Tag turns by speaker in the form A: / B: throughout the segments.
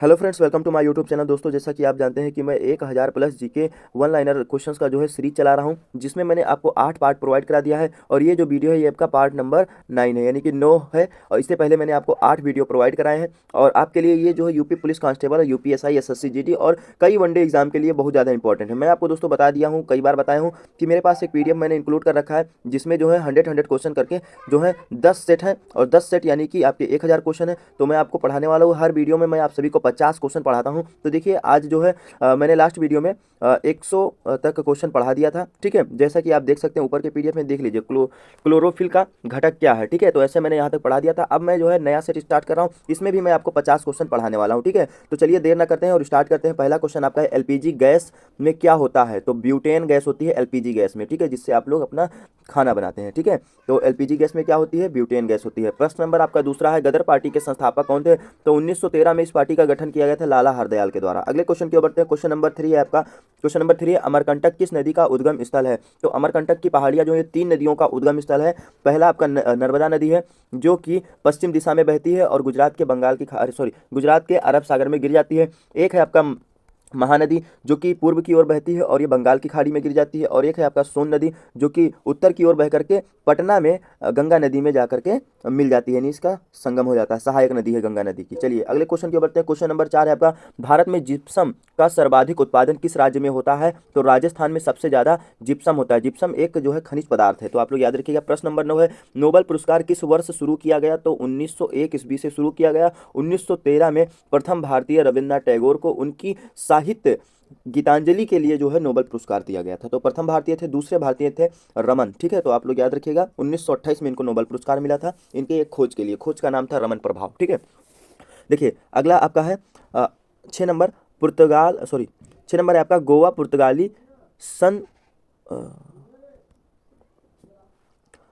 A: Hello friends, welcome to my YouTube channel. दोस्तों, जैसा कि आप जानते हैं कि मैं 1000 plus GK one liner questions का जो है सीरीज चला रहा हूं, जिसमें मैंने आपको 8 पार्ट प्रोवाइड करा दिया है। और ये जो वीडियो है ये आपका पार्ट नंबर 9 है, यानी कि 9 है। और इससे पहले मैंने आपको 8 वीडियो प्रोवाइड कराए हैं। और आपके लिए ये जो है UP police constable, UPSI, SSC GD और कई वनडे एग्जाम के लिए बहुत ज़्यादा इंपॉर्टेंट है। मैं आपको दोस्तों बता दिया हूँ, कई बार बताया हूँ कि मेरे पास एक पीडीएफ मैंने इंक्लूड कर रखा है, जिसमें जो है 100 क्वेश्चन करके जो है 10 सेट है। और 10 सेट यानी कि आपके 1000 क्वेश्चन है। तो मैं आपको पढ़ाने वाला हूँ, हर वीडियो में मैं आप सभी को 50 क्वेश्चन पढ़ाता हूँ। तो देखिए, आज जो है मैंने लास्ट वीडियो में 100 तक क्वेश्चन पढ़ा दिया था। ठीक है, जैसा कि आप देख सकते हैं ऊपर के पीडीएफ में, देख लीजिए क्लोरोफिल का घटक क्या है। ठीक है, तो ऐसे मैंने यहाँ तक पढ़ा दिया था। अब मैं जो है नया सेट स्टार्ट कर रहा हूँ, इसमें भी मैं आपको 50 क्वेश्चन पढ़ाने वाला हूँ। ठीक है, तो चलिए देर ना करते हैं और स्टार्ट करते हैं। पहला क्वेश्चन आपका है, एलपीजी गैस में क्या होता है? तो ब्यूटेन गैस होती है एलपीजी गैस में। ठीक है, जिससे आप लोग अपना खाना बनाते हैं। ठीक है, तो एलपीजी गैस में क्या होती है? ब्यूटेन गैस होती है। प्रश्न नंबर आपका दूसरा है, गदर पार्टी के संस्थापक कौन थे? तो 1913 में इस पार्टी का गठन किया गया था लाला हरदयाल के द्वारा। अगले क्वेश्चन की ओर बढ़ते हैं। क्वेश्चन नंबर 3 है आपका। क्वेश्चन नंबर 3 है, अमरकंटक किस नदी का उद्गम स्थल है? तो अमरकंटक की पहाड़ियां जो है 3 नदियों का उद्गम स्थल है। पहला आपका नर्मदा नदी है, जो कि पश्चिम दिशा में बहती है और गुजरात के गुजरात के अरब सागर में गिर जाती है। एक है आपका महानदी, जो कि पूर्व की ओर बहती है और ये बंगाल की खाड़ी में गिर जाती है। और एक है आपका सोन नदी, जो कि उत्तर की ओर बह करके पटना में गंगा नदी में जा करके मिल जाती है, यानी इसका संगम हो जाता है। सहायक नदी है गंगा नदी की। चलिए अगले क्वेश्चन की ओर बढ़ते हैं। क्वेश्चन नंबर 4 है आपका, भारत में जिप्सम का सर्वाधिक उत्पादन किस राज्य में होता है? तो राजस्थान में सबसे ज्यादा जिप्सम होता है। जिप्सम एक जो है खनिज पदार्थ है, तो आप लोग याद रखिएगा। प्रश्न नंबर 9 है, नोबेल पुरस्कार किस वर्ष शुरू किया गया? तो 1901 ईस्वी से शुरू किया गया। 1913 में प्रथम भारतीय रविन्द्रनाथ टैगोर को उनकी साहित्य गीतांजलि के लिए जो है नोबेल पुरस्कार दिया गया था। तो प्रथम भारतीय थे, दूसरे भारतीय थे रमन। ठीक है, तो आप लोग याद रखिएगा 1928 में इनको नोबेल पुरस्कार मिला था, इनके एक खोज के लिए। खोज का नाम था रमन प्रभाव। ठीक है, देखिए अगला आपका है 6 नंबर, पुर्तगाल सॉरी 6 नंबर है आपका, गोवा पुर्तगाली सन अ,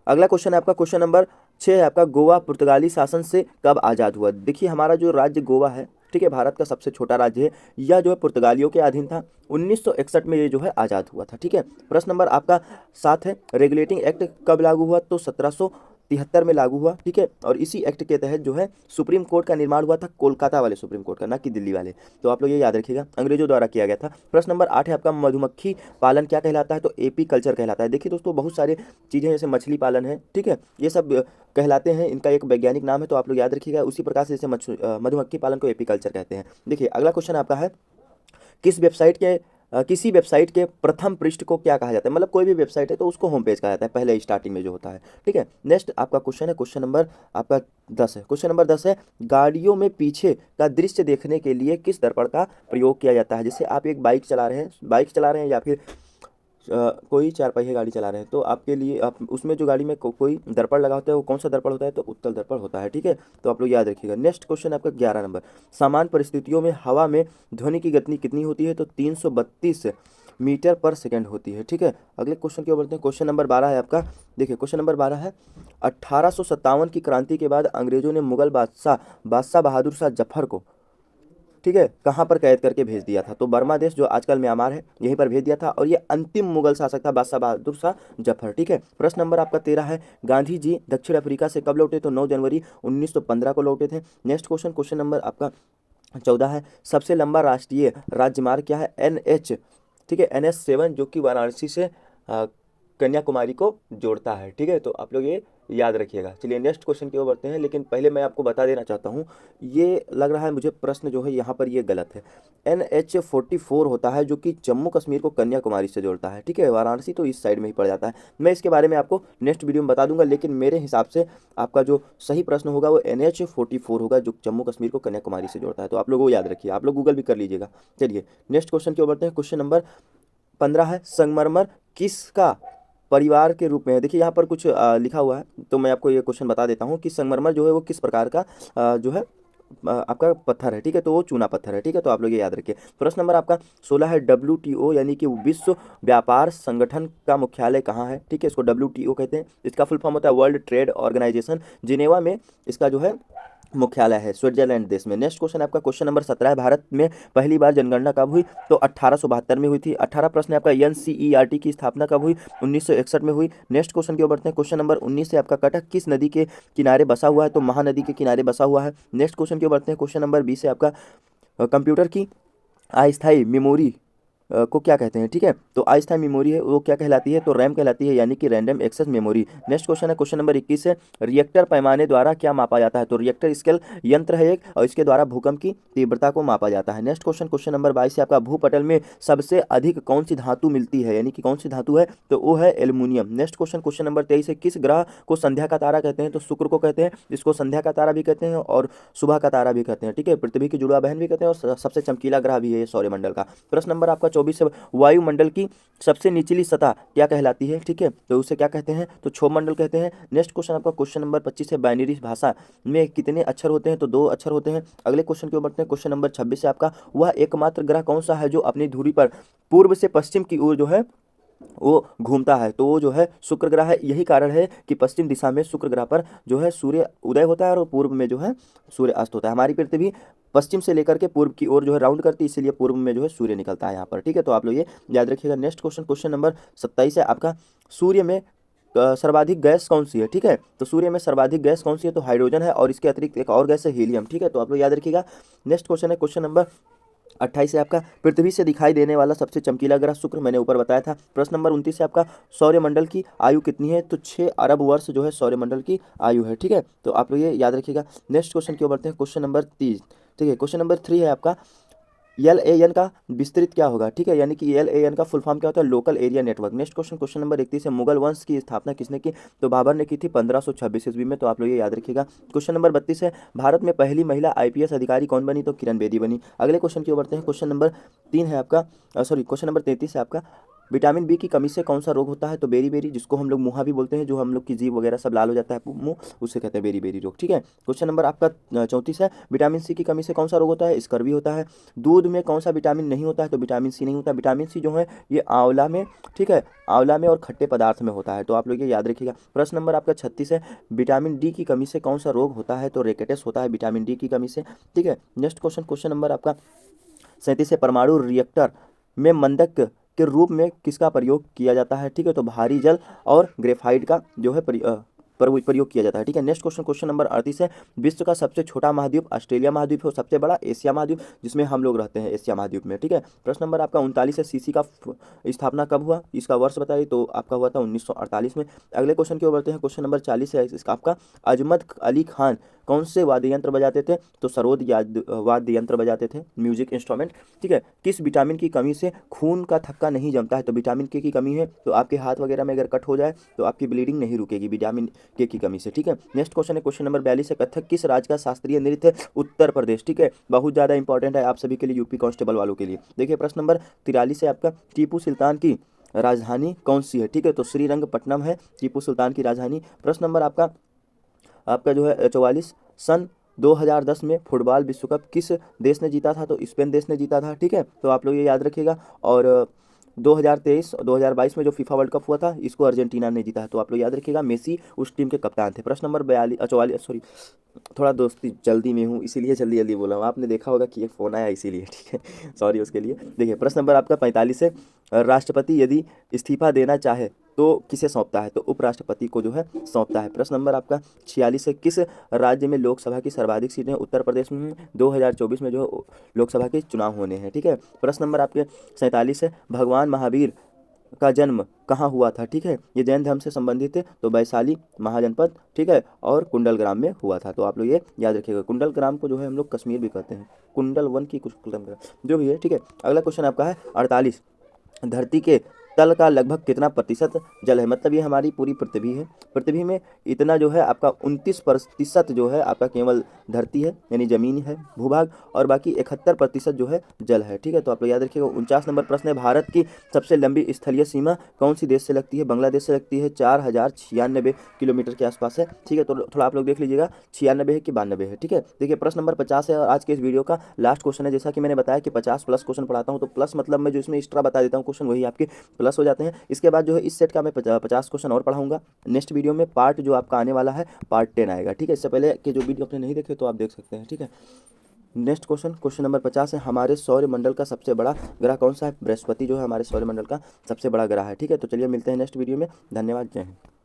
A: अगला क्वेश्चन है आपका, क्वेश्चन नंबर 6 है आपका, गोवा पुर्तगाली शासन से कब आज़ाद हुआ? देखिए, हमारा जो राज्य गोवा है, ठीक है, भारत का सबसे छोटा राज्य है, यह जो है पुर्तगालियों के अधीन था। 1961 में ये जो है आज़ाद हुआ था। ठीक है, प्रश्न नंबर आपका 7 है, रेगुलेटिंग एक्ट कब लागू हुआ? तो 1773 में लागू हुआ। ठीक है, और इसी एक्ट के तहत जो है सुप्रीम कोर्ट का निर्माण हुआ था, कोलकाता वाले सुप्रीम कोर्ट का, ना कि दिल्ली वाले। तो आप लोग ये याद रखिएगा, अंग्रेजों द्वारा किया गया था। प्रश्न नंबर 8 है आपका, मधुमक्खी पालन क्या कहलाता है? तो एपी कल्चर कहलाता है। देखिए दोस्तों, बहुत सारे चीज़ें जैसे मछली पालन है, ठीक है, ये सब कहलाते हैं, इनका एक वैज्ञानिक नाम है, तो आप लोग याद रखिएगा। उसी प्रकार से जैसे मधुमक्खी पालन को एपीकल्चर कहते हैं। देखिए अगला क्वेश्चन आपका है, किस वेबसाइट के किसी वेबसाइट के प्रथम पृष्ठ को क्या कहा जाता है? मतलब कोई भी वेबसाइट है तो उसको होम पेज कहा जाता है, पहले स्टार्टिंग में जो होता है। ठीक है, नेक्स्ट आपका क्वेश्चन है, क्वेश्चन नंबर आपका 10 है। क्वेश्चन नंबर 10 है, गाड़ियों में पीछे का दृश्य देखने के लिए किस दर्पण का प्रयोग किया जाता है? जैसे आप एक बाइक चला रहे हैं या फिर कोई चार पहिए गाड़ी चला रहे हैं, तो आपके लिए आप उसमें जो गाड़ी में कोई दर्पण लगा होता है, वो कौन सा दर्पण होता है? तो उत्तल दर्पण होता है। ठीक है, तो आप लोग याद रखिएगा। नेक्स्ट क्वेश्चन आपका 11 नंबर, सामान्य परिस्थितियों में हवा में ध्वनि की गति कितनी होती है? तो 332 मीटर पर सेकंड होती है। ठीक है, अगले क्वेश्चन की ओर बढ़ते हैं। क्वेश्चन नंबर 12 है आपका। देखिए क्वेश्चन नंबर 12 है, 1857 की क्रांति के बाद अंग्रेजों ने मुगल बादशाह बादशाह बहादुर शाह जफर को, ठीक है, कहाँ पर कैद करके भेज दिया था? तो बर्मा देश, जो आजकल म्यांमार है, यहीं पर भेज दिया था। और ये अंतिम मुगल शासक था बादशाह बहादुर शाह जफर। ठीक है, प्रश्न नंबर आपका 13 है, गांधी जी दक्षिण अफ्रीका से कब लौटे? तो 9 जनवरी 1915 को लौटे थे। नेक्स्ट क्वेश्चन, क्वेश्चन नंबर आपका 14 है, सबसे लंबा राष्ट्रीय राजमार्ग क्या है? NH, ठीक है, NH7, जो कि वाराणसी से कन्याकुमारी को जोड़ता है। ठीक है, तो आप लोग ये याद रखिएगा। चलिए नेक्स्ट क्वेश्चन की ओर बढ़ते हैं, लेकिन पहले मैं आपको बता देना चाहता हूँ, ये लग रहा है मुझे प्रश्न जो है यहाँ पर ये गलत है। NH44 होता है, जो कि जम्मू कश्मीर को कन्याकुमारी से जोड़ता है। ठीक है, वाराणसी तो इस साइड में ही पड़ जाता है। मैं इसके बारे में आपको नेक्स्ट वीडियो में बता दूंगा, लेकिन मेरे हिसाब से आपका जो सही प्रश्न होगा वो NH44 होगा, जो जम्मू कश्मीर को कन्याकुमारी से जोड़ता है। तो आप लोग वो याद रखिए, आप लोग गूगल भी कर लीजिएगा। चलिए नेक्स्ट क्वेश्चन की ओर बढ़ते हैं। क्वेश्चन नंबर 15 है, संगमरमर किसका परिवार के रूप में है? देखिए यहाँ पर कुछ लिखा हुआ है, तो मैं आपको ये क्वेश्चन बता देता हूँ कि संगमरमर जो है वो किस प्रकार का जो है आपका पत्थर है। ठीक है, तो वो चूना पत्थर है। ठीक है, तो आप लोग ये याद रखिए। प्रश्न नंबर आपका 16 है, WTO यानी कि विश्व व्यापार संगठन का मुख्यालय कहाँ है? ठीक है, इसको WTO कहते हैं। इसका फुल फॉर्म होता है वर्ल्ड ट्रेड ऑर्गेनाइजेशन। जिनेवा में इसका जो है मुख्यालय है, स्विट्जरलैंड देश में। नेक्स्ट क्वेश्चन आपका क्वेश्चन नंबर 17 है, भारत में पहली बार जनगणना कब हुई? तो 1872 में हुई थी। 18 प्रश्न है आपका, NCERT की स्थापना कब हुई? 1961 में हुई। नेक्स्ट क्वेश्चन की ओर बढ़ते हैं। क्वेश्चन नंबर 19 है आपका, कटक किस नदी के किनारे बसा हुआ है? तो महानदी के किनारे बसा हुआ है। नेक्स्ट क्वेश्चन की ओर बढ़ते हैं। क्वेश्चन नंबर 20 है आपका, कंप्यूटर की अस्थायी मेमोरी को क्या कहते हैं? ठीक है, तो अस्थायी मेमोरी है वो क्या कहलाती है? तो रैम कहलाती है, यानी कि random access memory. Next question है क्वेश्चन नंबर 21 है, रिएक्टर पैमाने द्वारा क्या मापा जाता है? तो रिएक्टर स्केल यंत्र है एक, और इसके द्वारा भूकंप की तीव्रता को मापा जाता है। नेक्स्ट क्वेश्चन क्वेश्चन नंबर 22 है आपका, भूपटल में सबसे अधिक कौन सी धातु मिलती है, यानी कि कौन सी धातु है? तो वो है aluminium. Next question question number 23 है, किस ग्रह को संध्या का तारा कहते हैं? तो शुक्र को कहते हैं, जिसको संध्या का तारा भी कहते हैं और सुबह का तारा भी कहते हैं। ठीक है, पृथ्वी की जुड़वा बहन भी कहते हैं और सबसे चमकीला ग्रह भी है सौरमंडल का। प्रश्न नंबर आपका 24 है, वायुमंडल की सबसे निचली सतह क्या कहलाती है? ठीक है, तो उसे क्या कहते हैं? तो क्षोभमंडल कहते हैं। नेक्स्ट क्वेश्चन आपका क्वेश्चन नंबर 25 है, बाइनरी भाषा में कितने अक्षर होते हैं? तो 2 अक्षर होते हैं। अगले क्वेश्चन की ओर बढ़ते हैं, क्वेश्चन नंबर 26 है आपका, वह एकमात्र ग्रह कौन सा है जो अपनी धुरी पर पूर्व से पश्चिम की ओर जो है वो घूमता है? तो वो जो है शुक्र ग्रह है। यही कारण है कि पश्चिम दिशा में शुक्र ग्रह पर जो है सूर्य उदय होता है और पूर्व में जो है सूर्य अस्त होता है। हमारी पृथ्वी पश्चिम से लेकर के पूर्व की ओर जो है राउंड करती है, इसीलिए पूर्व में जो है सूर्य निकलता है यहाँ पर। ठीक है, तो आप लोग ये याद रखिएगा। नेक्स्ट क्वेश्चन क्वेश्चन नंबर 27 है आपका, सूर्य में सर्वाधिक गैस कौन सी है? ठीक है, तो सूर्य में सर्वाधिक गैस कौन सी है? तो हाइड्रोजन है, और इसके अतिरिक्त एक और गैस है हीलियम। ठीक है, तो आप लोग याद रखिएगा। नेक्स्ट क्वेश्चन है क्वेश्चन नंबर 28 है आपका, पृथ्वी से दिखाई देने वाला सबसे चमकीला ग्रह शुक्र, मैंने ऊपर बताया था। प्रश्न नंबर 29 है आपका, सौरमंडल की आयु कितनी है? तो 6 अरब वर्ष जो है सौरमंडल की आयु है। ठीक है, तो आप लोग ये याद रखिएगा। नेक्स्ट क्वेश्चन की ओर बढ़ते हैं, क्वेश्चन नंबर 30। ठीक है, क्वेश्चन नंबर 3 है आपका, LAN का विस्तृत क्या होगा? ठीक है, यानी कि LAN का फुल फॉर्म क्या होता है? Local area network. Next question question number 31 है, मुगल वंश की स्थापना किसने की? तो बाबर ने की थी 1526 ईस्वी में। तो आप लोग ये याद रखिएगा। क्वेश्चन नंबर 32 है, भारत में पहली महिला IPS अधिकारी कौन बनी? तो किरण बेदी बनी। अगले क्वेश्चन की ओर बढ़ते हैं, क्वेश्चन नंबर 3 है आपका, सॉरी क्वेश्चन नंबर 33 है आपका, विटामिन बी की कमी से कौन सा रोग होता है? तो बेरी बेरी, जिसको हम लोग मुहा भी बोलते हैं, जो हम लोग की जीभ वगैरह सब लाल हो जाता है मुंह, उससे कहते हैं बेरी बेरी रोग। ठीक है, क्वेश्चन नंबर आपका 34 है, विटामिन सी की कमी से कौन सा रोग होता है? स्कर्वी होता है। दूध में कौन सा विटामिन नहीं होता है? तो विटामिन सी नहीं होता। विटामिन सी जो है ये आंवला में, ठीक है, आंवला में और खट्टे पदार्थ में होता है। तो आप लोग ये याद रखिएगा। प्रश्न नंबर आपका 36 है, विटामिन डी की कमी से कौन सा रोग होता है? तो रेकेटस होता है विटामिन डी की कमी से। ठीक है, नेक्स्ट क्वेश्चन क्वेश्चन नंबर आपका 37 है, परमाणु रिएक्टर में मंदक के रूप में किसका प्रयोग किया जाता है? ठीक है, तो भारी जल और ग्रेफाइट का जो है प्रयोग किया जाता है। ठीक है, नेक्स्ट क्वेश्चन क्वेश्चन नंबर 38 है, विश्व का सबसे छोटा महाद्वीप ऑस्ट्रेलिया महाद्वीप है, सबसे बड़ा एशिया महाद्वीप, जिसमें हम लोग रहते हैं एशिया महाद्वीप में। ठीक है, प्रश्न नंबर आपका 39 है, सीसी का स्थापना कब हुआ? इसका वर्ष बताइए। तो आपका हुआ था 1948 में। अगले क्वेश्चन की ओर बढ़ते हैं, क्वेश्चन नंबर 40 है इसका आपका, अजमत अली खान कौन से वाद्य यंत्र बजाते थे? तो सरोद वाद्य यंत्र बजाते थे, म्यूजिक इंस्ट्रूमेंट। ठीक है, किस विटामिन की कमी से खून का थक्का नहीं जमता है? तो विटामिन के की कमी है। तो आपके हाथ वगैरह में अगर कट हो जाए तो आपकी ब्लीडिंग नहीं रुकेगी विटामिन के की कमी से। ठीक है, नेक्स्ट क्वेश्चन है क्वेश्चन नंबर 42 है, कथक किस राज्य का शास्त्रीय नृत्य है? उत्तर प्रदेश। ठीक है, बहुत ज़्यादा इंपॉर्टेंट है आप सभी के लिए, यूपी कांस्टेबल वालों के लिए। देखिए प्रश्न नंबर 43 है आपका, टीपू सुल्तान की राजधानी कौन सी है? ठीक है, तो श्रीरंगपट्टनम है टीपू सुल्तान की राजधानी। प्रश्न नंबर आपका आपका जो है 44, सन 2010 में फुटबॉल विश्व कप किस देश ने जीता था? तो स्पेन देश ने जीता था। ठीक है, तो आप लोग ये याद रखिएगा। और 2023 और 2022 में जो फीफा वर्ल्ड कप हुआ था, इसको अर्जेंटीना ने जीता है। तो आप लोग याद रखिएगा, मेसी उस टीम के कप्तान थे। प्रश्न नंबर 44 सॉरी, थोड़ा दोस्ती जल्दी में हूँ इसीलिए जल्दी जल्दी बोला हूँ, आपने देखा होगा कि एक फ़ोन आया इसीलिए। ठीक है, सॉरी उसके लिए। देखिए प्रश्न नंबर आपका 45 है, राष्ट्रपति यदि इस्तीफा देना चाहे तो किसे सौंपता है? तो उपराष्ट्रपति को जो है सौंपता है। प्रश्न नंबर आपका 46 है, किस राज्य में लोकसभा की सर्वाधिक सीटें? उत्तर प्रदेश में 2024 में जो लोकसभा के चुनाव होने हैं। ठीक है, प्रश्न नंबर आपके 47 है, भगवान महावीर का जन्म कहाँ हुआ था? ठीक है, ये जैन धर्म से संबंधित है, तो वैशाली महाजनपद, ठीक है, और कुंडलग्राम में हुआ था। तो आप लोग ये याद रखिएगा, कुंडलग्राम को जो है हम लोग कश्मीर भी कहते हैं, कुंडल वन की कुछ जो भी है। ठीक है, अगला क्वेश्चन आपका है 48, धरती के तल का लगभग कितना प्रतिशत जल है? मतलब ये हमारी पूरी पृथ्वी है, पृथ्वी में इतना जो है आपका 29% जो है आपका केवल धरती है, यानी जमीन है, भूभाग, और बाकी 71% जो है जल है। ठीक है, तो आप लोग याद रखिएगा। 49 नंबर प्रश्न है, भारत की सबसे लंबी स्थलीय सीमा कौन सी देश से लगती है? बांग्लादेश से लगती है, 4096 किलोमीटर के आसपास है। ठीक है, तो थोड़ा आप लोग देख लीजिएगा 96 है कि 92 है। ठीक है, देखिए प्रश्न नंबर 50 है और आज के इस वीडियो का लास्ट क्वेश्चन है। जैसा कि मैंने बताया कि 50 प्लस क्वेश्चन पढ़ाता हूँ, तो प्लस मतलब मैं जो इसमें एक्स्ट्रा बता देता हूँ क्वेश्चन, वही आपके प्लस हो जाते हैं। इसके बाद जो है इस सेट का मैं 50 क्वेश्चन और पढ़ाऊंगा नेक्स्ट वीडियो में। पार्ट जो आपका आने वाला है पार्ट 10 आएगा। ठीक है, इससे पहले कि जो वीडियो आपने नहीं देखे तो आप देख सकते हैं। ठीक है, नेक्स्ट क्वेश्चन क्वेश्चन नंबर 50 है, हमारे सौरमंडल का सबसे बड़ा ग्रह कौन सा है? बृहस्पति जो है हमारे सौरमंडल का सबसे बड़ा ग्रह है। ठीक है, तो चलिए मिलते हैं नेक्स्ट वीडियो में। धन्यवाद, जय हिंद।